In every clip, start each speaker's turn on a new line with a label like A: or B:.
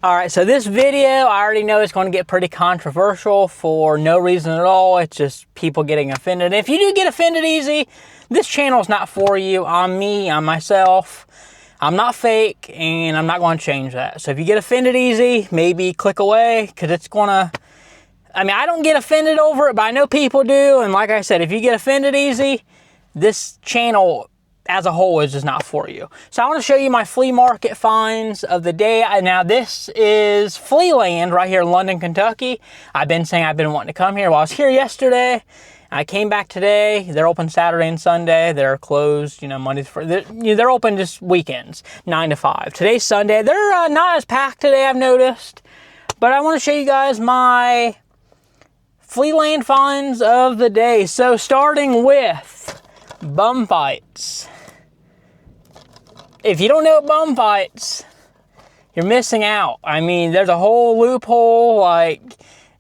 A: Alright, so this video, I already know it's going to get pretty controversial for no reason at all. It's just people getting offended. If you do get offended easy, this channel is not for you. I'm me, I'm myself. I'm not fake, and I'm not going to change that. So if you get offended easy, maybe click away, because it's going to... I mean, I don't get offended over it, but I know people do. And like I said, if you get offended easy, this channel as a whole is just not for you. So I want to show you my flea market finds of the day. Now this is Flea Land right here in London, Kentucky. I've been saying I've been wanting to come here. Well, I was here yesterday. I came back today. They're open Saturday and Sunday. They're closed, you know, Monday to Friday. They're open just weekends, 9 to 5. Today's Sunday. They're not as packed today, I've noticed. But I want to show you guys my Flea Land finds of the day. So starting with bum fights. If you don't know bum fights, you're missing out. I mean, there's a whole loophole. Like,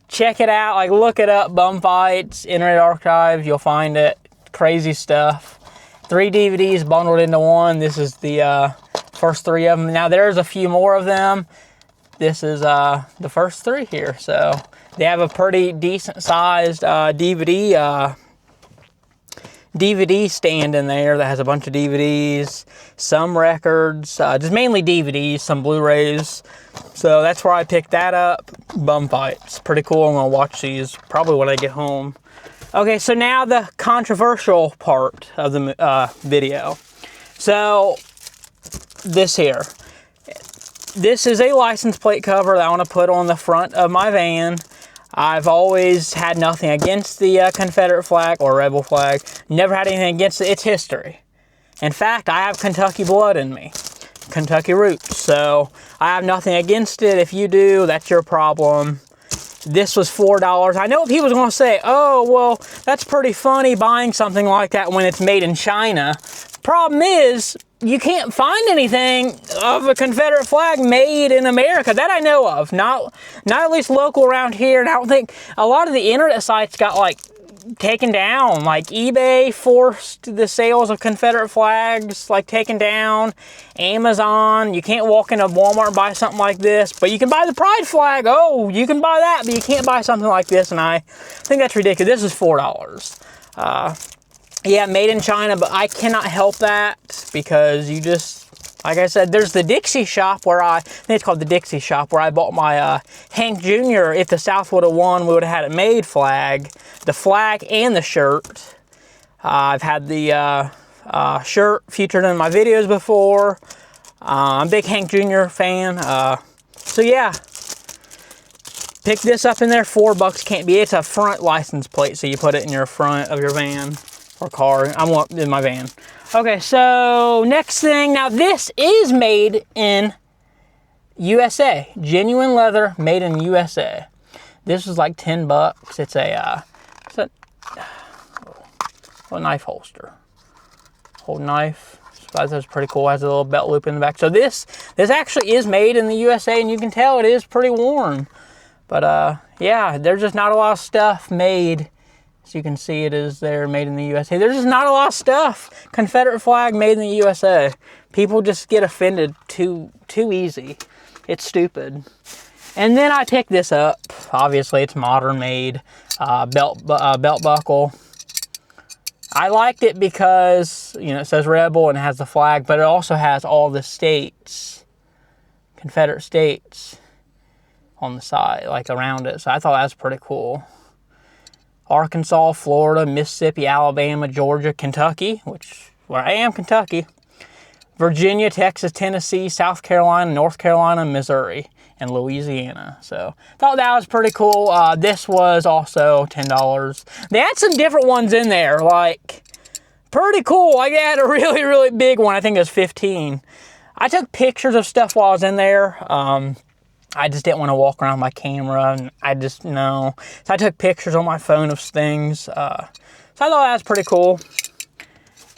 A: check it out. Like, look it up. Bum fights, Internet Archive. You'll find it. Crazy stuff. 3 DVDs bundled into one. This is the first 3 of them. Now, there's a few more of them. This is the first 3 here. So, they have a pretty decent sized DVD stand in there that has a bunch of DVDs, some records, just mainly DVDs, some Blu-rays. So that's where I picked that up. Bum fights. Pretty cool. I'm going to watch these probably when I get home. Okay, so now the controversial part of the video. So this here. This is a license plate cover that I want to put on the front of my van. I've always had nothing against the Confederate flag or Rebel flag. Never had anything against it. It's history. In fact, I have Kentucky blood in me. Kentucky roots. So I have nothing against it. If you do, that's your problem. This was $4. I know what people's going to say. Oh, well, that's pretty funny buying something like that when it's made in China. Problem is, you can't find anything of a Confederate flag made in America that I know of. Not at least local around here. And I don't think a lot of the internet sites got like taken down. Like eBay forced the sales of Confederate flags like taken down. Amazon, you can't walk into Walmart and buy something like this, but you can buy the Pride flag. Oh, you can buy that, but you can't buy something like this. And I think that's ridiculous. This is $4. Yeah, made in China, but I cannot help that because you just, like I said, there's the Dixie shop where I think it's called the Dixie shop, where I bought my Hank Jr. If the South would have won, we would have had it made flag. The flag and the shirt. I've had the shirt featured in my videos before. I'm a big Hank Jr. fan. So yeah, pick this up in there. $4 can't be. It's a front license plate, so you put it in your front of your van. Or car. I'm in my van. Okay, so next thing. Now this is made in USA. Genuine leather, made in USA. This is like $10. It's a knife holster. Whole knife. So that's pretty cool. It has a little belt loop in the back. So this actually is made in the USA, and you can tell it is pretty worn. But yeah, there's just not a lot of stuff made. As you can see, it is there, made in the USA. There's just not a lot of stuff. Confederate flag made in the USA. People just get offended too easy. It's stupid. And then I picked this up. Obviously, it's modern made. Belt buckle. I liked it because, you know, it says Rebel and it has the flag, but it also has all the states, Confederate states, on the side, like around it. So I thought that was pretty cool. Arkansas, Florida, Mississippi, Alabama, Georgia, Kentucky, where I am, Kentucky, Virginia, Texas, Tennessee, South Carolina, North Carolina, Missouri, and Louisiana. So, thought that was pretty cool. This was also $10. They had some different ones in there, like, pretty cool. Like, they had a really, really big one. I think it was $15. I took pictures of stuff while I was in there. I just didn't want to walk around with my camera, and I just, no. So I took pictures on my phone of things. So I thought that was pretty cool.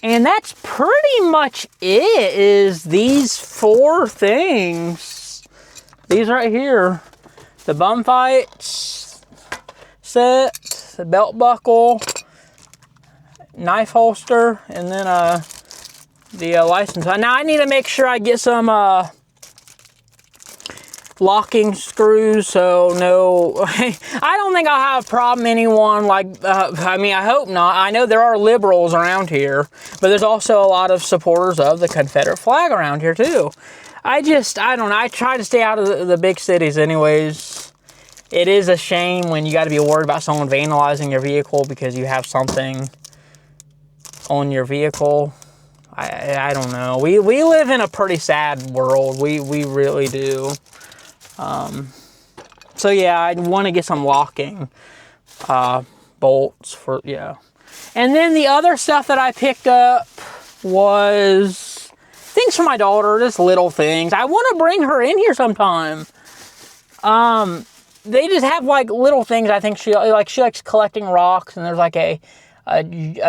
A: And that's pretty much it, is these 4 things. These right here. The bum fights set, the belt buckle, knife holster, and then the license. Now I need to make sure I get some locking screws, so no, I don't think I'll have a problem I mean, I hope not. I know there are liberals around here, but there's also a lot of supporters of the Confederate flag around here too. I don't know, I try to stay out of the big cities anyways. It is a shame when you got to be worried about someone vandalizing your vehicle because you have something on your vehicle. I don't know. We live in a pretty sad world. We really do. So yeah, I'd want to get some locking bolts for, yeah. And then the other stuff that I picked up was things for my daughter, just little things. I want to bring her in here sometime. They just have like little things. I think she likes collecting rocks, and there's like a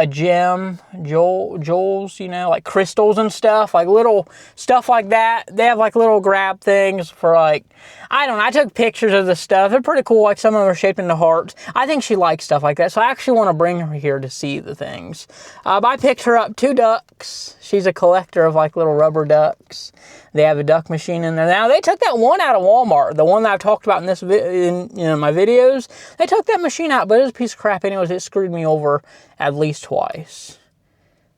A: gem, jewels, you know, like crystals and stuff, like little stuff like that. They have like little grab things for like, I don't know, I took pictures of the stuff. They're pretty cool, like some of them are shaped into hearts. I think she likes stuff like that, so I actually want to bring her here to see the things. But I picked her up 2 ducks. She's a collector of like little rubber ducks. They have a duck machine in there. Now, they took that one out of Walmart, the one that I've talked about in this my videos. They took that machine out, but it was a piece of crap anyways. It screwed me over at least twice.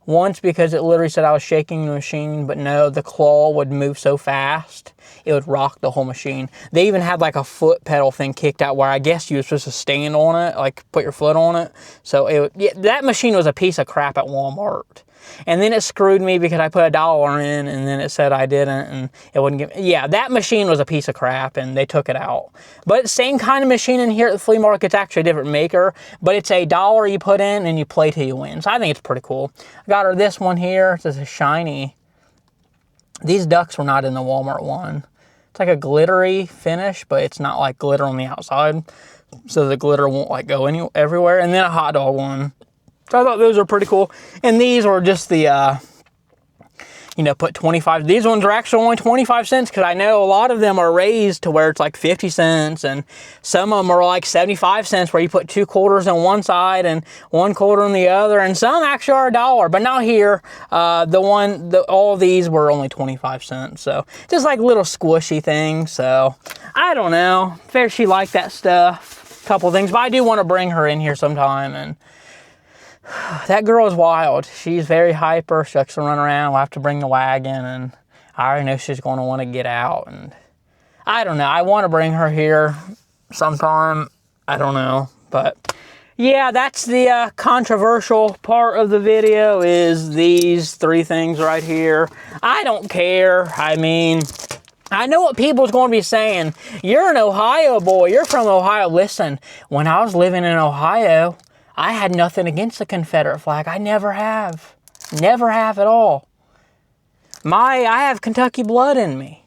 A: Once because it literally said I was shaking the machine, but no, the claw would move so fast, it would rock the whole machine. They even had like a foot pedal thing kicked out where I guess you were supposed to stand on it, like put your foot on it. So that machine was a piece of crap at Walmart. And then it screwed me because I put $1 in and then it said I didn't and it wouldn't give me. Yeah, that machine was a piece of crap and they took it out. But same kind of machine in here at the flea market. It's actually a different maker, but it's $1 you put in and you play till you win. So I think it's pretty cool. I got her this one here. It's a shiny. These ducks were not in the Walmart one. It's like a glittery finish, but it's not like glitter on the outside. So the glitter won't like go everywhere. And then a hot dog one. So I thought those were pretty cool. And these were just the, you know, put 25. These ones are actually only 25 cents because I know a lot of them are raised to where it's like 50 cents. And some of them are like 75 cents where you put 2 quarters on one side and 1 quarter on the other. And some actually are $1, but not here. All these were only 25 cents. So just like little squishy things. So I don't know. Fair she liked that stuff. Couple things. But I do want to bring her in here sometime and that girl is wild. She's very hyper. She likes to run around. We'll have to bring the wagon, and I already know she's going to want to get out. And I don't know. I want to bring her here sometime. I don't know. But yeah, that's the controversial part of the video is these 3 things right here. I don't care. I mean, I know what people's going to be saying. You're an Ohio boy. You're from Ohio. Listen, when I was living in Ohio, I had nothing against the Confederate flag. I never have. Never have at all. I have Kentucky blood in me.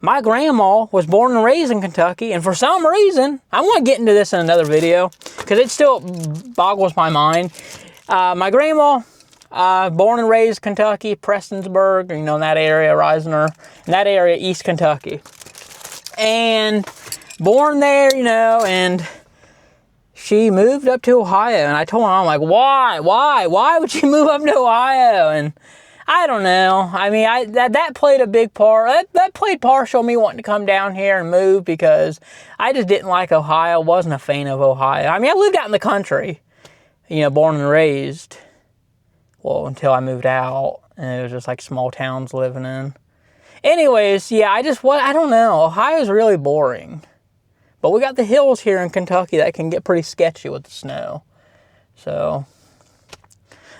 A: My grandma was born and raised in Kentucky, and for some reason, I want to get into this in another video, because it still boggles my mind. My grandma, born and raised Kentucky, Prestonsburg, you know, in that area, Reisner, in that area, East Kentucky. And born there, you know, and she moved up to Ohio, and I told her, I'm like, why would you move up to Ohio? And I don't know. I mean, that played a big part. That played partial me wanting to come down here and move because I just didn't like Ohio. Wasn't a fan of Ohio. I mean, I lived out in the country, you know, born and raised. Well, until I moved out, and it was just like small towns living in. Anyways, yeah, I don't know. Ohio's really boring. But we got the hills here in Kentucky that can get pretty sketchy with the snow. So,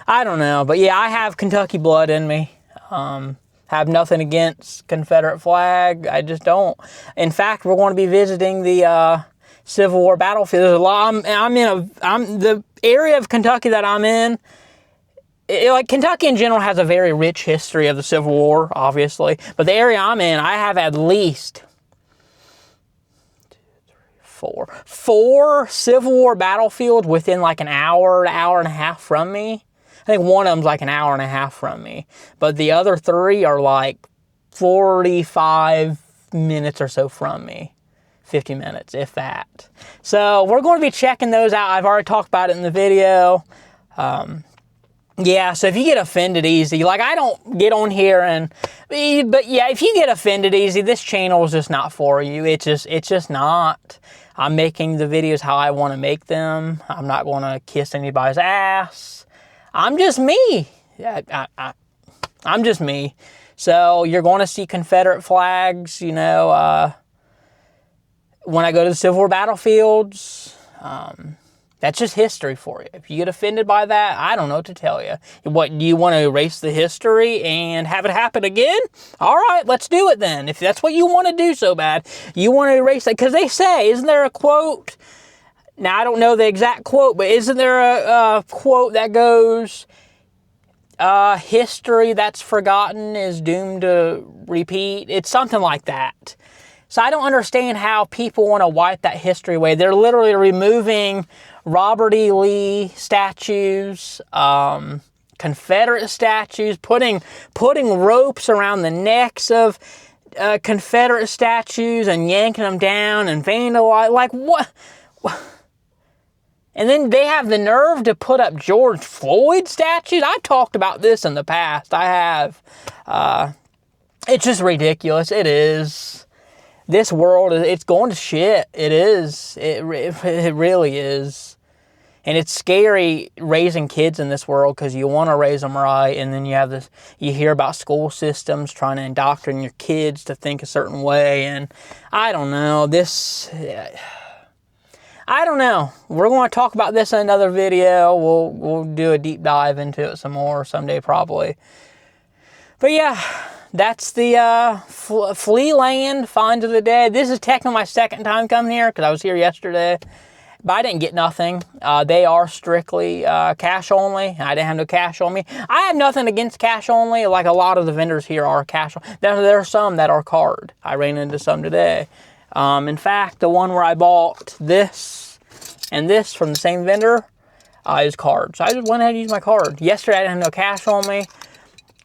A: I don't know. But yeah, I have Kentucky blood in me. Have nothing against Confederate flag. I just don't. In fact, we're going to be visiting the Civil War battlefield. There's a lot. The area of Kentucky that I'm in. Like Kentucky in general has a very rich history of the Civil War, obviously. But the area I'm in, I have at least 4 Civil War battlefields within like an hour and a half from me. I think one of them's like an hour and a half from me. But the other 3 are like 45 minutes or so from me. 50 minutes, if that. So we're going to be checking those out. I've already talked about it in the video. Yeah, so if you get offended easy, like I don't get on here and, but yeah, if you get offended easy, this channel is just not for you. It's just not. I'm making the videos how I want to make them. I'm not going to kiss anybody's ass. I'm just me. Yeah, I'm just me. So you're going to see Confederate flags, you know, when I go to the Civil War battlefields. That's just history for you. If you get offended by that, I don't know what to tell you. What, do you want to erase the history and have it happen again? All right, let's do it then. If that's what you want to do so bad, you want to erase that. Because they say, isn't there a quote? Now, I don't know the exact quote, but isn't there a quote that goes, history that's forgotten is doomed to repeat? It's something like that. So I don't understand how people want to wipe that history away. They're literally removing Robert E. Lee statues, Confederate statues, putting ropes around the necks of Confederate statues and yanking them down and vandalizing. Like, what? And then they have the nerve to put up George Floyd statues. I've talked about this in the past. I have. It's just ridiculous. It is. This world, it's going to shit. It is. It really is. And it's scary raising kids in this world because you want to raise them right, and then you have this. You hear about school systems trying to indoctrinate your kids to think a certain way, and I don't know. I don't know. We're going to talk about this in another video. We'll do a deep dive into it some more someday probably. But yeah, that's the Flea Land finds of the day. This is technically my second time coming here because I was here yesterday. But I didn't get nothing. They are strictly cash only. I didn't have no cash on me. I have nothing against cash only. Like a lot of the vendors here are cash. There are some that are card. I ran into some today. In fact, the one where I bought this and this from the same vendor is card. So I just went ahead and used my card. Yesterday I didn't have no cash on me.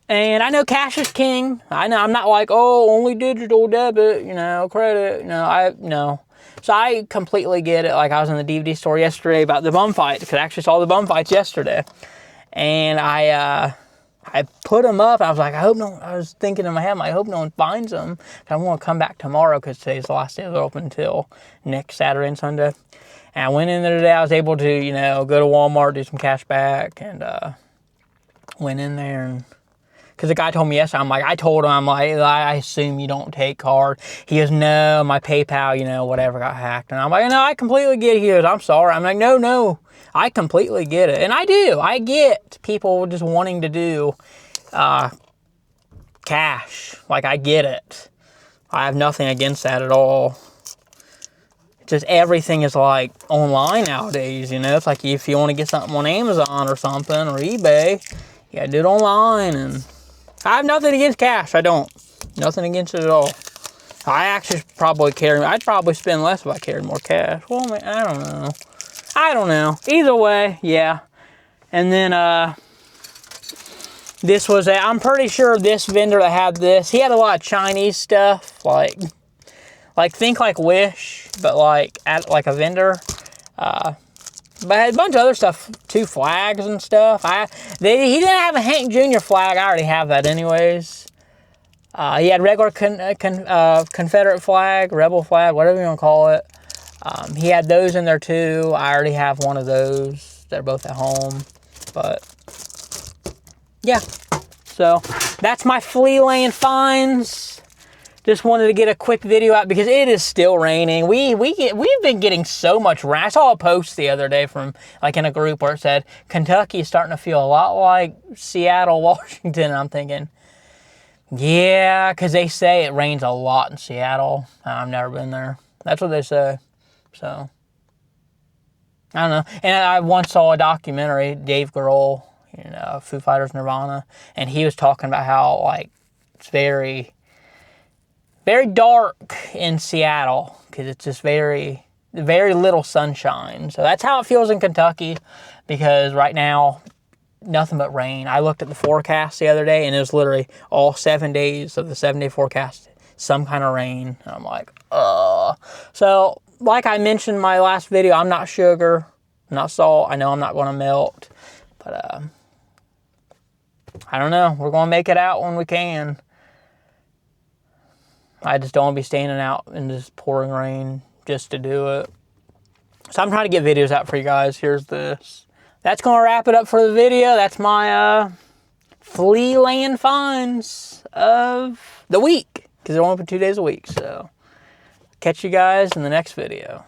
A: And I know cash is king. I know I'm not like, oh, only digital debit, you know, credit. No. So I completely get it. Like I was in the DVD store yesterday about the bum fight because I actually saw the bum fights yesterday. And I put them up. I was like, I was thinking in my head, I hope no one finds them. I want to come back tomorrow because today's the last day they're open until next Saturday and Sunday. And I went in there today. I was able to, you know, go to Walmart, do some cash back, and went in there and. Because the guy told me yesterday, I told him, I assume you don't take card. He goes, no, my PayPal, you know, whatever got hacked. And I'm like, no, I completely get it. He goes, I'm sorry. I'm like, no, I completely get it. And I do. I get people just wanting to do cash. Like, I get it. I have nothing against that at all. Just everything is like online nowadays, you know. It's like if you want to get something on Amazon or something or eBay, you gotta do it online. And I have nothing against cash. I don't. Nothing against it at all. I actually probably I'd probably spend less if I carried more cash. Well, I don't know. Either way, yeah. And then, this was I'm pretty sure this vendor that had this, he had a lot of Chinese stuff. Like think like Wish, but at a vendor. But I had a bunch of other stuff, too, flags and stuff. He didn't have a Hank Jr. flag. I already have that anyways. He had regular Confederate flag, rebel flag, whatever you want to call it. He had those in there too. I already have one of those. They're both at home. But, yeah. So, that's my Flea Land finds. Just wanted to get a quick video out because it is still raining. We've been getting so much rain. I saw a post the other day from in a group where it said Kentucky is starting to feel a lot like Seattle, Washington. And I'm thinking, yeah, because they say it rains a lot in Seattle. I've never been there. That's what they say. So I don't know. And I once saw a documentary, Dave Grohl, you know, Foo Fighters, Nirvana, and he was talking about how it's very dark in Seattle because it's just very little sunshine. So that's how it feels in Kentucky because right now, nothing but rain. I looked at the forecast the other day and it was literally all 7 days of the 7-day forecast, some kind of rain. And I'm like, ugh. So like I mentioned in my last video, I'm not sugar, I'm not salt. I know I'm not going to melt, but I don't know. We're going to make it out when we can. I just don't want to be standing out in this pouring rain just to do it. So I'm trying to get videos out for you guys. Here's this. That's going to wrap it up for the video. That's my Flea Land finds of the week. Because they're only for 2 days a week. So catch you guys in the next video.